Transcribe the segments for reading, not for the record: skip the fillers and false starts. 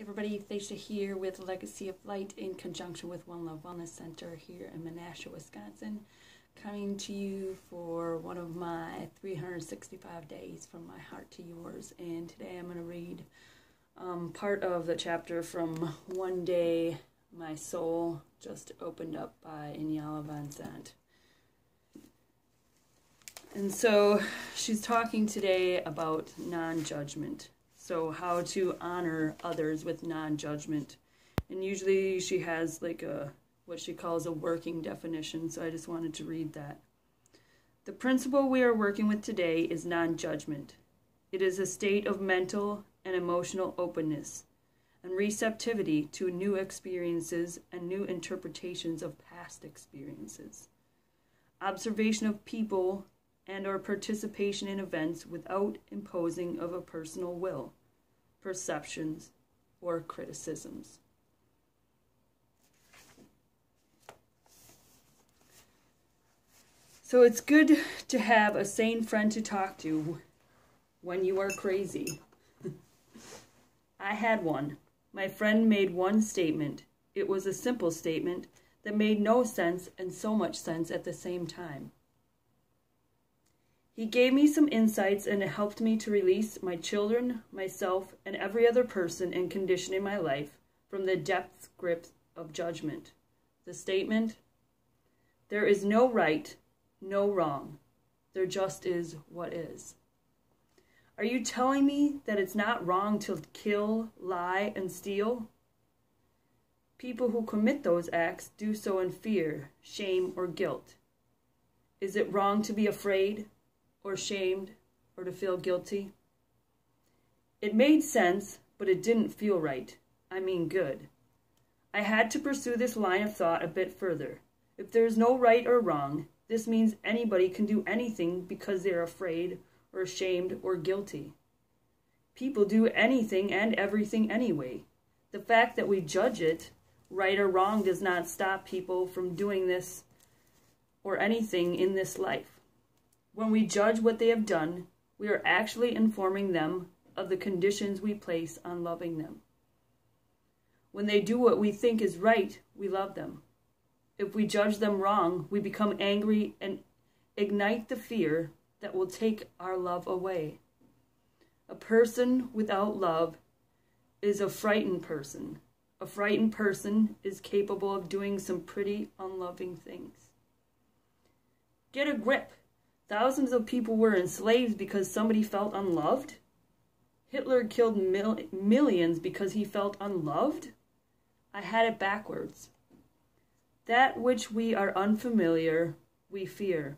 Hey everybody, Thacia here with Legacy of Light in conjunction with Iyanla Wellness Center here in Menasha, Wisconsin, coming to you for one of my 365 days from my heart to yours. And today I'm going to read part of the chapter from One Day My Soul Just Opened Up by Iyanla Vanzant. And so she's talking today about non-judgment. So how to honor others with non-judgment. And usually she has like what she calls a working definition, so I just wanted to read that. The principle we are working with today is non-judgment. It is a state of mental and emotional openness and receptivity to new experiences and new interpretations of past experiences. Observation of people and or participation in events without imposing of a personal will, perceptions, or criticisms. So it's good to have a sane friend to talk to when you are crazy. I had one. My friend made one statement. It was a simple statement that made no sense and so much sense at the same time. He gave me some insights and it helped me to release my children, myself, and every other person and condition in my life from the depth grip of judgment. The statement, there is no right, no wrong. There just is what is. Are you telling me that it's not wrong to kill, lie, and steal? People who commit those acts do so in fear, shame, or guilt. Is it wrong to be afraid, or shamed, or to feel guilty? It made sense, but it didn't feel right. I mean good. I had to pursue this line of thought a bit further. If there is no right or wrong, this means anybody can do anything because they're afraid, or ashamed, or guilty. People do anything and everything anyway. The fact that we judge it, right or wrong, does not stop people from doing this or anything in this life. When we judge what they have done, we are actually informing them of the conditions we place on loving them. When they do what we think is right, we love them. If we judge them wrong, we become angry and ignite the fear that will take our love away. A person without love is a frightened person. A frightened person is capable of doing some pretty unloving things. Get a grip. Thousands of people were enslaved because somebody felt unloved? Hitler killed millions because he felt unloved? I had it backwards. That which we are unfamiliar, we fear.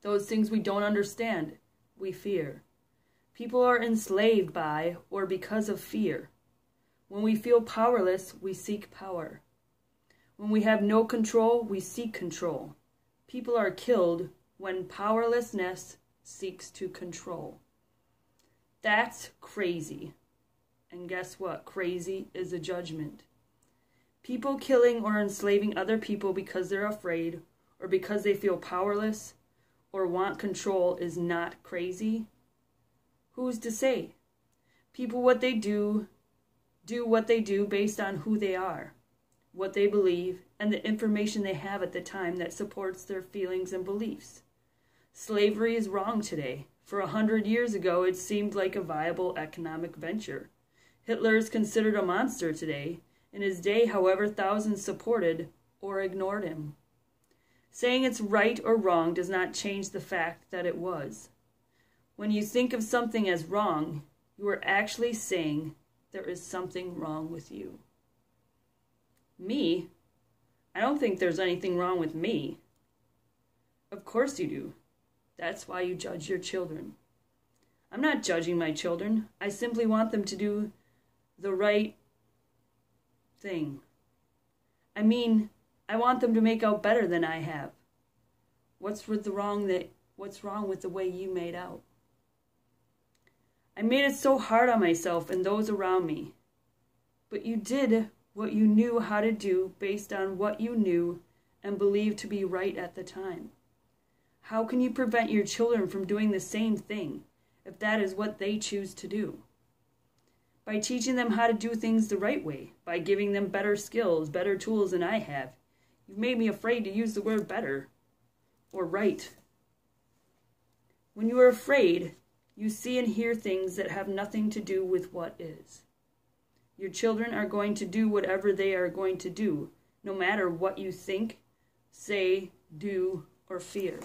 Those things we don't understand, we fear. People are enslaved by or because of fear. When we feel powerless, we seek power. When we have no control, we seek control. People are killed when powerlessness seeks to control. That's crazy. And guess what? Crazy is a judgment. People killing or enslaving other people because they're afraid or because they feel powerless or want control is not crazy. Who's to say? People what they do what they do based on who they are, what they believe, and the information they have at the time that supports their feelings and beliefs. Slavery is wrong today. For 100 years ago, it seemed like a viable economic venture. Hitler is considered a monster today. In his day, however, thousands supported or ignored him. Saying it's right or wrong does not change the fact that it was. When you think of something as wrong, you are actually saying there is something wrong with you. Me? I don't think there's anything wrong with me. Of course you do. That's why you judge your children. I'm not judging my children. I simply want them to do the right thing. I mean, I want them to make out better than I have. What's wrong with the way you made out? I made it so hard on myself and those around me. But you did what you knew how to do based on what you knew and believed to be right at the time. How can you prevent your children from doing the same thing if that is what they choose to do? by teaching them how to do things the right way, by giving them better skills, better tools than I have. You've made me afraid to use the word better or right. When you are afraid, you see and hear things that have nothing to do with what is. Your children are going to do whatever they are going to do, no matter what you think, say, do, or fear.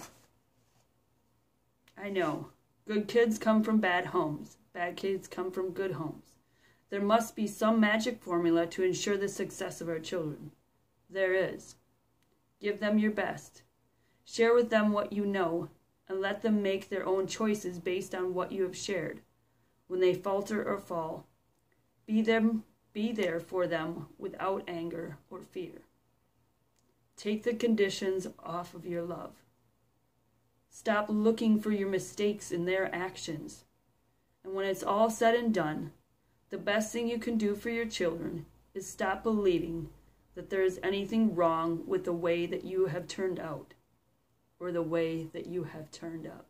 I know. Good kids come from bad homes. Bad kids come from good homes. There must be some magic formula to ensure the success of our children. There is. Give them your best. Share with them what you know, and let them make their own choices based on what you have shared. When they falter or fall, be there for them without anger or fear. Take the conditions off of your love. Stop looking for your mistakes in their actions. And when it's all said and done, the best thing you can do for your children is stop believing that there is anything wrong with the way that you have turned out or the way that you have turned up.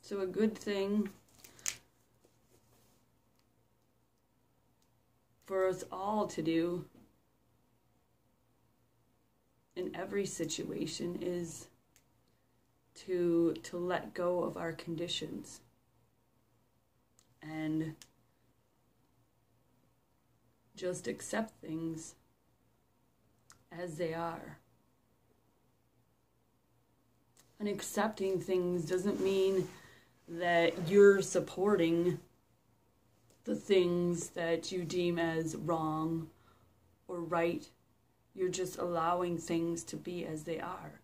So a good thing for us all to do in every situation is to let go of our conditions and just accept things as they are. And accepting things doesn't mean that you're supporting the things that you deem as wrong or right. You're just allowing things to be as they are.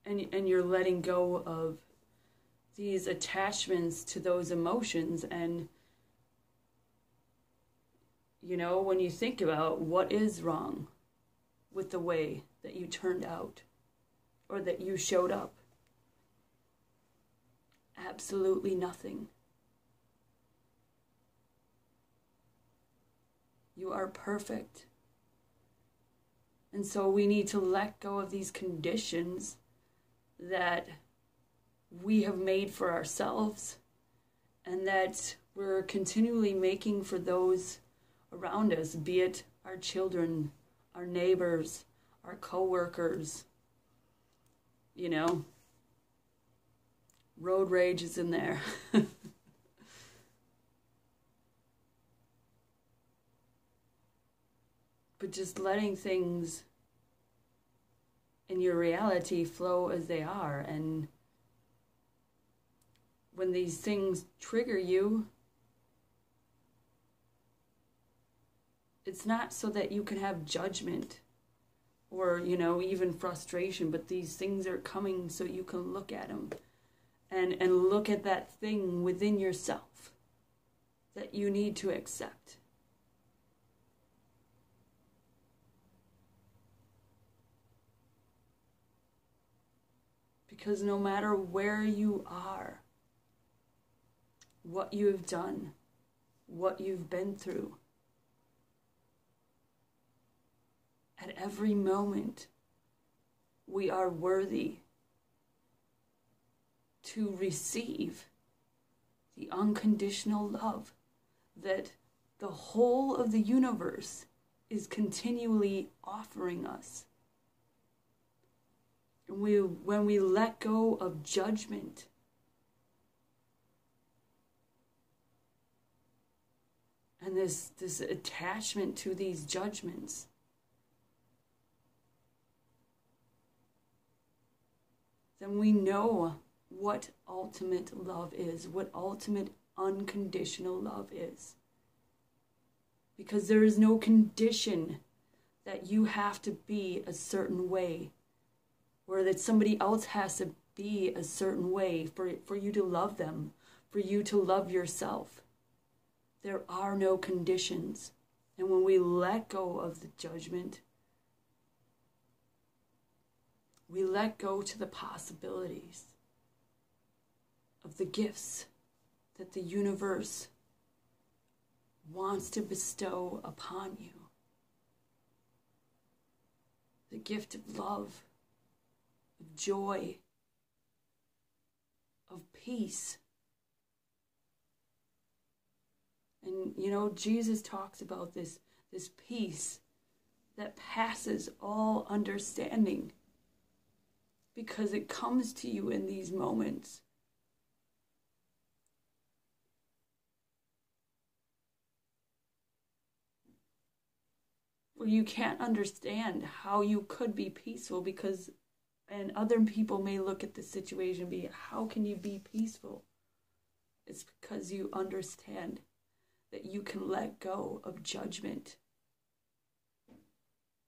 And you're letting go of these attachments to those emotions. And, you know, when you think about what is wrong with the way that you turned out or that you showed up, absolutely nothing. You are perfect. And so we need to let go of these conditions that we have made for ourselves and that we're continually making for those around us, be it our children, our neighbors, our co-workers. You know, road rage is in there. But just letting things in your reality flow as they are. And when these things trigger you, it's not so that you can have judgment or, you know, even frustration, but these things are coming so you can look at them and look at that thing within yourself that you need to accept. Because no matter where you are, what you have done, what you've been through, at every moment, we are worthy to receive the unconditional love that the whole of the universe is continually offering us. When we let go of judgment, and this attachment to these judgments, then we know what ultimate love is, what ultimate unconditional love is. Because there is no condition that you have to be a certain way, or that somebody else has to be a certain way for you to love them, for you to love yourself. There are no conditions. And when we let go of the judgment, we let go to the possibilities of the gifts that the universe wants to bestow upon you. The gift of love, of joy, of peace. And Jesus talks about this peace that passes all understanding, because it comes to you in these moments. Where you can't understand how you could be peaceful, and other people may look at the situation and be, how can you be peaceful? It's because you understand that you can let go of judgment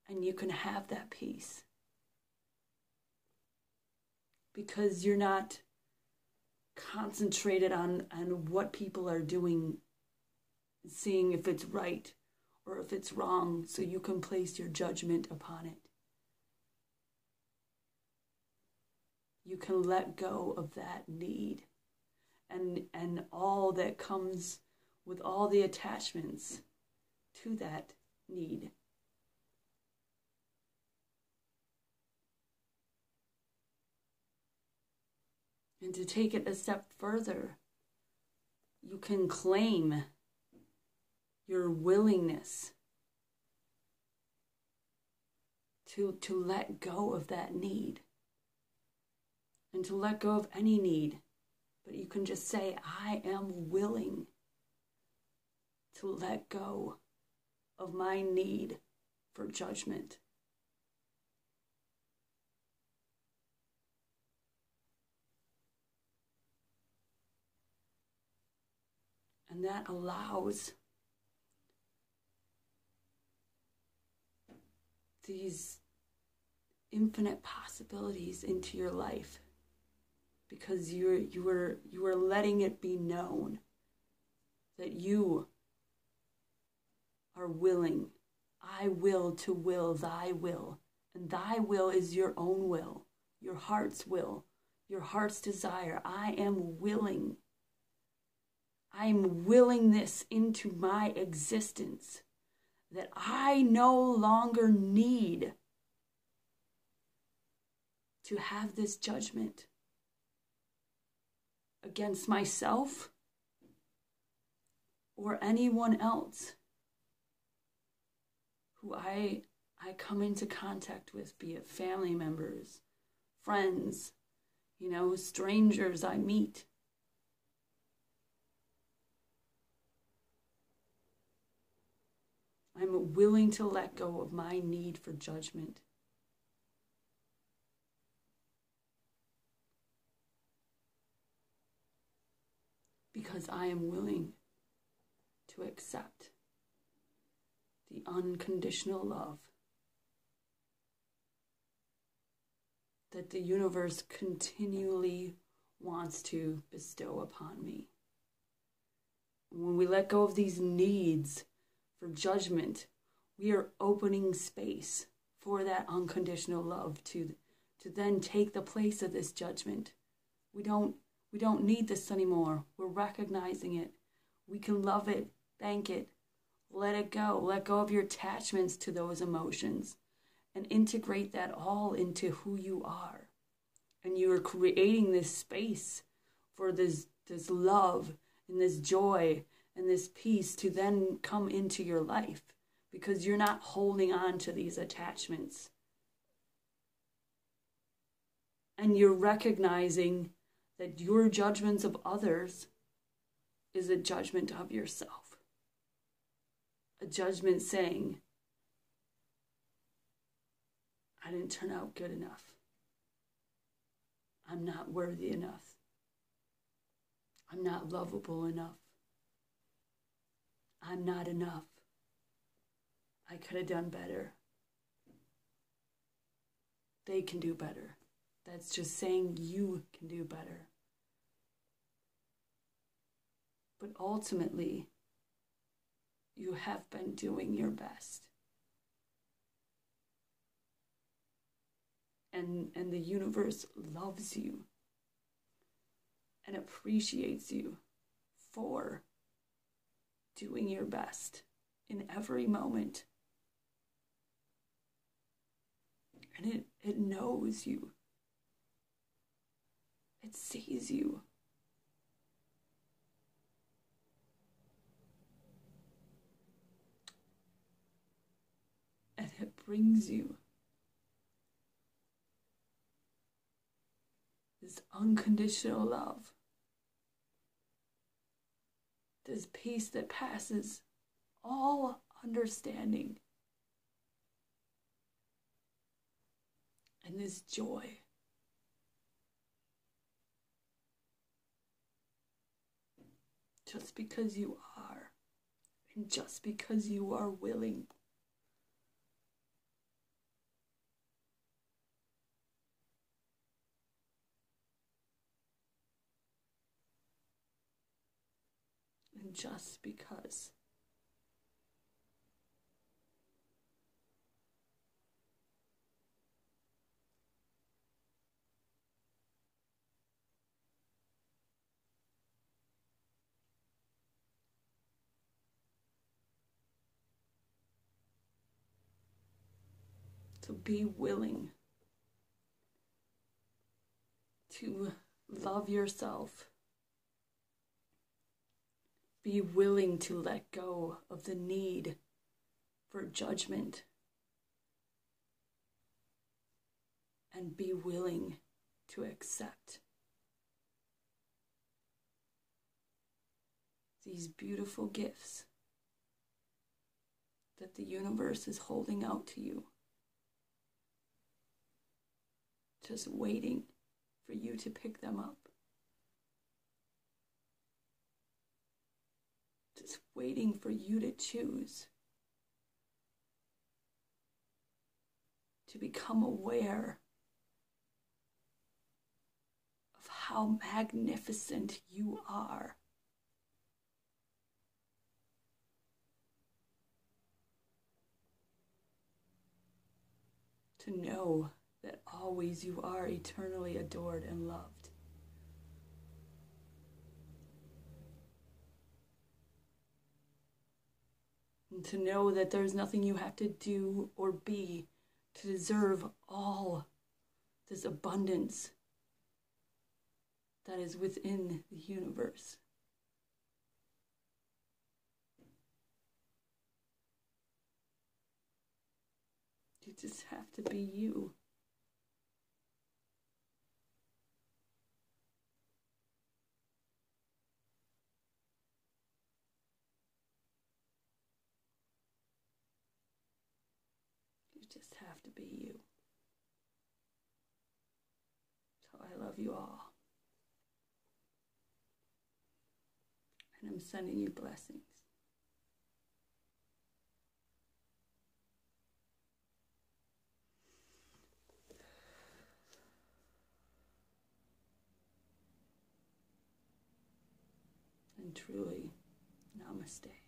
and you can have that peace. Because you're not concentrated on what people are doing, seeing if it's right or if it's wrong, so you can place your judgment upon it. You can let go of that need and all that comes with all the attachments to that need. And to take it a step further, you can claim your willingness to let go of that need. And to let go of any need. But you can just say, I am willing to let go of my need for judgment. And that allows these infinite possibilities into your life, because you are letting it be known that you are willing. I will to will thy will. And thy will is your own will, your heart's will, your heart's desire. I am willing. I am willing this into my existence, that I no longer need to have this judgment against myself or anyone else who I come into contact with, be it family members, friends, strangers I meet. I'm willing to let go of my need for judgment. Because I am willing to accept the unconditional love that the universe continually wants to bestow upon me. When we let go of these needs for judgment, we are opening space for that unconditional love to then take the place of this judgment. We don't need this anymore. We're recognizing it. We can love it, thank it, let it go. Let go of your attachments to those emotions and integrate that all into who you are. And you are creating this space for this love and this joy and this peace to then come into your life, because you're not holding on to these attachments. And you're recognizing that your judgments of others is a judgment of yourself. A judgment saying, I didn't turn out good enough. I'm not worthy enough. I'm not lovable enough. I'm not enough. I could have done better. They can do better. That's just saying you can do better. But ultimately, you have been doing your best. And the universe loves you and appreciates you for doing your best in every moment. And it knows you. It sees you. And it brings you this unconditional love. This peace that passes all understanding. And this joy. Just because you are. And just because you are willing. And just because. So be willing to love yourself. Be willing to let go of the need for judgment. And be willing to accept these beautiful gifts that the universe is holding out to you. Just waiting for you to pick them up. Just waiting for you to choose. To become aware of how magnificent you are. To know that always you are eternally adored and loved. And to know that there's nothing you have to do or be to deserve all this abundance that is within the universe. You just have to be you. You just have to be you. So I love you all. And I'm sending you blessings. And truly, namaste.